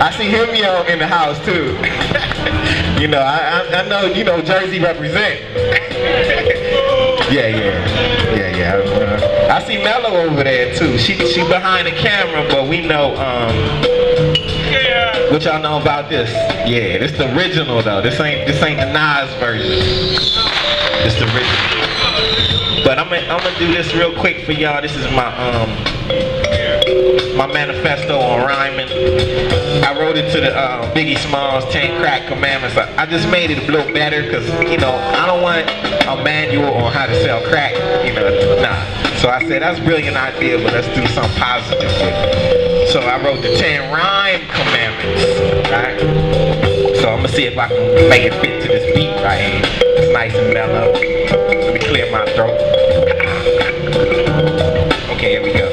I see Himio in the house too. You know, I know, you know, Jersey represent. Yeah. I see Mello over there too. She behind the camera, but we know, what y'all know about this? Yeah, this the original though. This ain't the Nas version. This the original. But I'm gonna do this real quick for y'all. This is my manifesto on rhyming. I wrote it to the Biggie Smalls 10 Crack Commandments. I just made it a little better because, you know, I don't want a manual on how to sell crack, you know, nah. So I said, that's a brilliant idea, but let's do something positive with it. So I wrote the 10 rhyme commandments, right? So I'm gonna see if I can make it fit to this beat right here. It's nice and mellow. Let me clear my throat. Okay, here we go.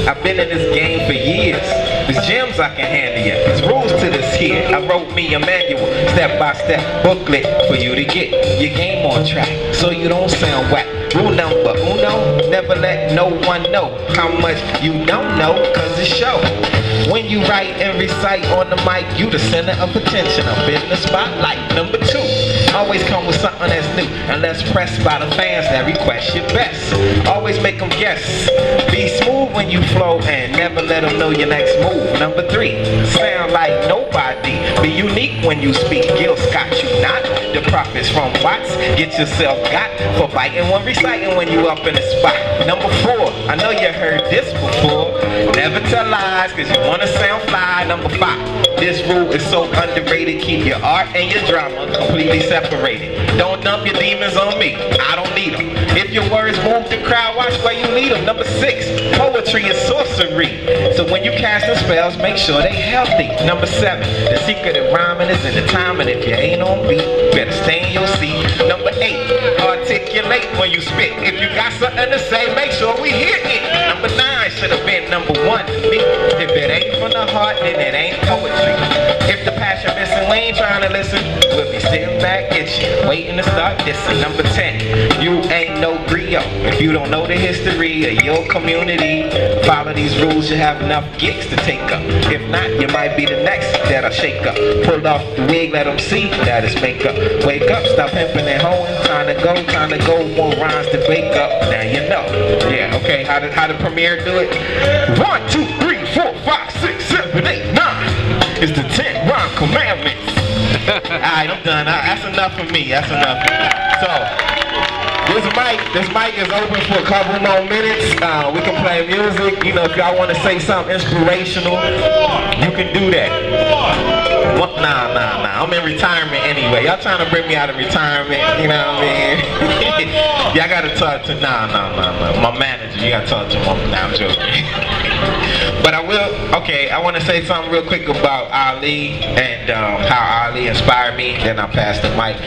I've been in this game for years. There's gems I can hand you. There's rules to this here. I wrote me a manual, step-by-step booklet for you to get your game on track so you don't sound whack. Rule number uno, never let no one know how much you don't know, cause it's show. When you write and recite on the mic, you the center of attention. I'm in the spotlight. Number 2, always come with something that's new, unless pressed by the fans that request your best. Always make them guess. Be smooth when you flow and never let them know your next move. Number 3, sound like nobody. Be unique when you speak. Gil Scott, you not. The profits from Watts, get yourself got for biting when reciting when you up in the spot. Number 4, I know you heard this before. Never tell lies, cause you wanna sound fly. Number 5, this rule is so underrated. Keep your art and your drama completely separated. Don't dump your demons on me, I don't need them. If your words move the crowd, watch where you lead them. Number 6, poetry is sorcery. So when you cast the spells, make sure they healthy. Number 7, the secret of rhyming is in the time, and if you ain't on beat, better stay in your seat. Number 8, articulate when you spit. If you got something to say, make sure we hear it. Number 9 should have been number 1 to me. If it ain't from the heart, then it ain't poetry. If the passion missing, we ain't trying to listen. We'll be sitting back itching, waiting to start dissing. Number 10, you ain't no griot. If you don't know the history of your community, follow these rules, you have enough gigs to take up. If not, you might be the next that'll shake up. Pull off the wig, let them see that it's makeup. Wake up, stop pimping and hoeing. Time to go, more rhymes to bake up. Now you know. Yeah, okay, how the premiere do it? 1, 2, 3, 4, 5, 6, 7, 8, 9. It's the 10 rhyme commandments. Alright, I'm done. That's enough for me. So, this mic is open for a couple more minutes. We can play music. You know, if y'all want to say something inspirational, you can do that. Nah. I'm in retirement anyway. Y'all trying to bring me out of retirement, you know what I mean? Y'all gotta talk to, nah. My manager, you gotta talk to him. Nah, I'm joking. But I want to say something real quick about Ali and how Ali inspired me. Then I'll pass the mic.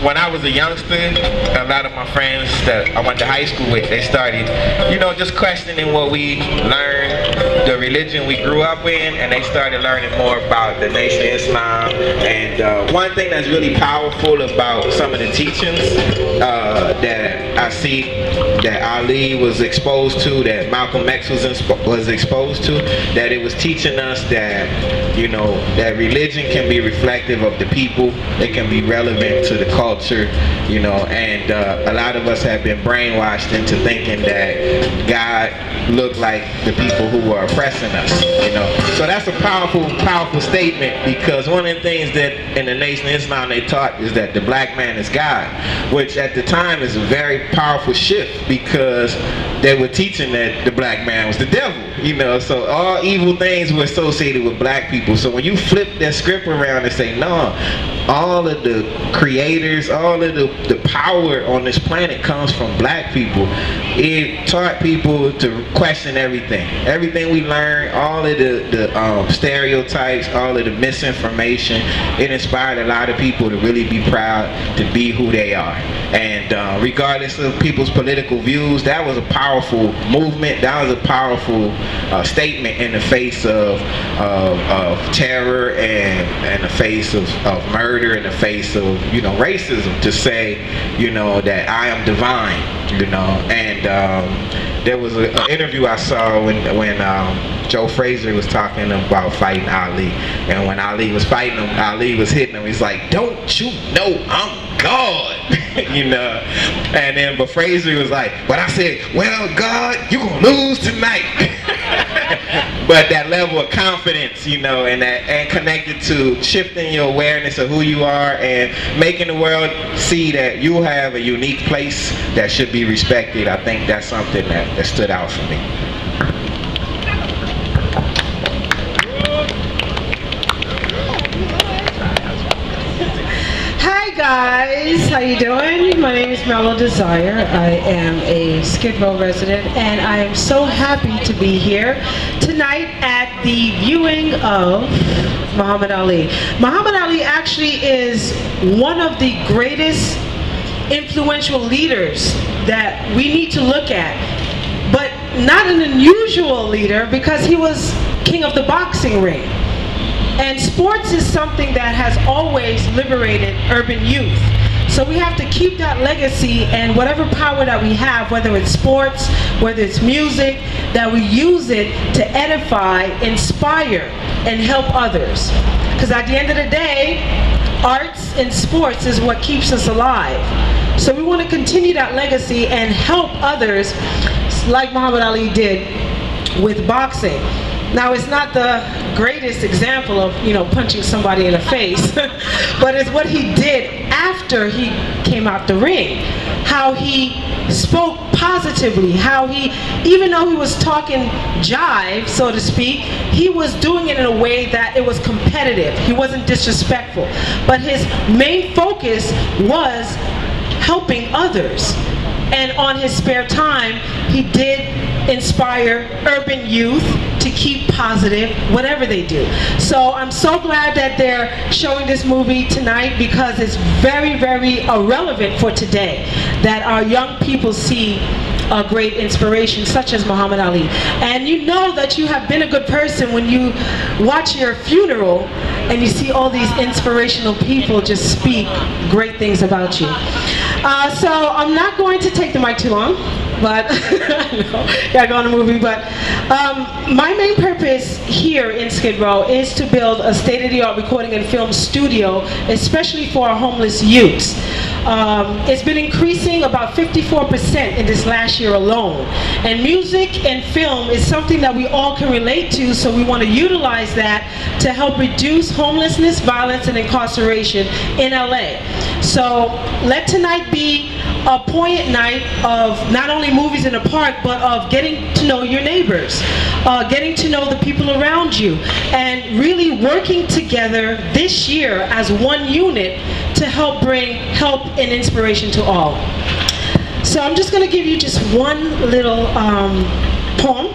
When I was a youngster, a lot of my friends that I went to high school with, they started, just questioning what we learned, the religion we grew up in, and they started learning more about the Nation of Islam. And one thing that's really powerful about some of the teachings that I see that Ali was exposed to, that Malcolm X was exposed to, that it was teaching us that, that religion can be reflective of the people, it can be relevant to the culture, and a lot of us have been brainwashed into thinking that God looked like the people who were oppressing us, So that's a powerful statement, because one of the things that in the Nation of Islam they taught is that the black man is God, which at the time is a very powerful shift, because they were teaching that the black man was the devil, so all evil things were associated with black people. So when you flip that script around and say, no, all of the creators, all of the power on this planet comes from black people, it taught people to question everything we learned, all of the stereotypes, all of the misinformation. It inspired a lot of people to really be proud to be who they are, and regardless of people's political views, that was a powerful movement. That was a powerful statement in the face of terror, and the face of murder, in the face of racism, to say that I am divine, and there was an interview I saw when Joe Frazier was talking about fighting Ali, and when Ali was fighting him, Ali was hitting him. He's like, "Don't you know I'm God?" You know. And then, but Frazier was like, "But I said, well, God, you gonna lose tonight." But that level of confidence, you know, and connected to shifting your awareness of who you are and making the world see that you have a unique place that should be respected. I think that's something that stood out for me. Hi guys, how you doing? My name is Melody Zaire. I am a Skid Row resident, and I am so happy to be here tonight at the viewing of Muhammad Ali. Muhammad Ali actually is one of the greatest influential leaders that we need to look at, but not an unusual leader, because he was king of the boxing ring. And sports is something that has always liberated urban youth. So we have to keep that legacy, and whatever power that we have, whether it's sports, whether it's music, that we use it to edify, inspire, and help others. Because at the end of the day, arts and sports is what keeps us alive. So we want to continue that legacy and help others like Muhammad Ali did with boxing. Now, it's not the greatest example of, you know, punching somebody in the face, but it's what he did after he came out the ring. How he spoke positively, how he, even though he was talking jive, so to speak, he was doing it in a way that it was competitive. He wasn't disrespectful. But his main focus was helping others. And on his spare time, he did inspire urban youth to keep positive, whatever they do. So I'm so glad that they're showing this movie tonight, because it's very, very relevant for today, that our young people see a great inspiration such as Muhammad Ali. And you know that you have been a good person when you watch your funeral and you see all these inspirational people just speak great things about you. So I'm not going to take the mic too long, but I know, gotta go on a movie. But my main purpose here in Skid Row is to build a state-of-the-art recording and film studio, especially for our homeless youths. It's been increasing about 54% in this last year alone. And music and film is something that we all can relate to, so we want to utilize that to help reduce homelessness, violence, and incarceration in LA. So let tonight be a poignant night of not only movies in the park, but of getting to know your neighbors, getting to know the people around you, and really working together this year as one unit to help bring help and inspiration to all. So I'm just going to give you just one little poem.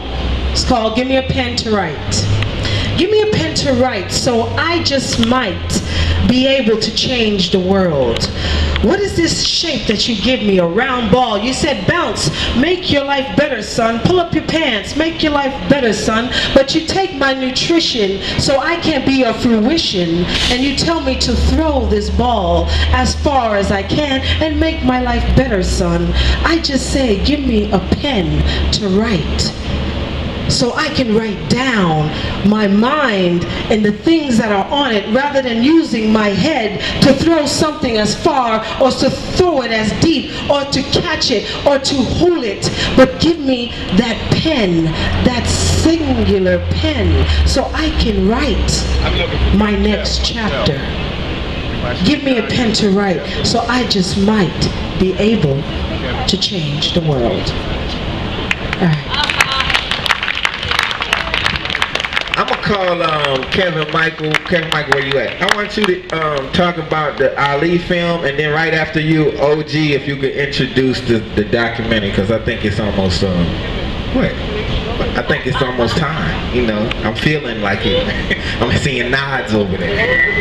It's called "Give Me a Pen to Write." Give me a pen to write, so I just might be able to change the world. What is this shape that you give me, a round ball? You said bounce, make your life better, son. Pull up your pants, make your life better, son. But you take my nutrition, so I can't be a fruition. And you tell me to throw this ball as far as I can and make my life better, son. I just say, give me a pen to write, so I can write down my mind and the things that are on it, rather than using my head to throw something as far, or to throw it as deep, or to catch it, or to hold it. But give me that pen, that singular pen, so I can write my next chapter. Give me a pen to write, so I just might be able to change the world. All right. I'm gonna call Kevin Michael. Kevin Michael, where you at? I want you to talk about the Ali film, and then right after you, OG, if you could introduce the documentary, because I think it's almost I think it's almost time. You know, I'm feeling like it. I'm seeing nods over there.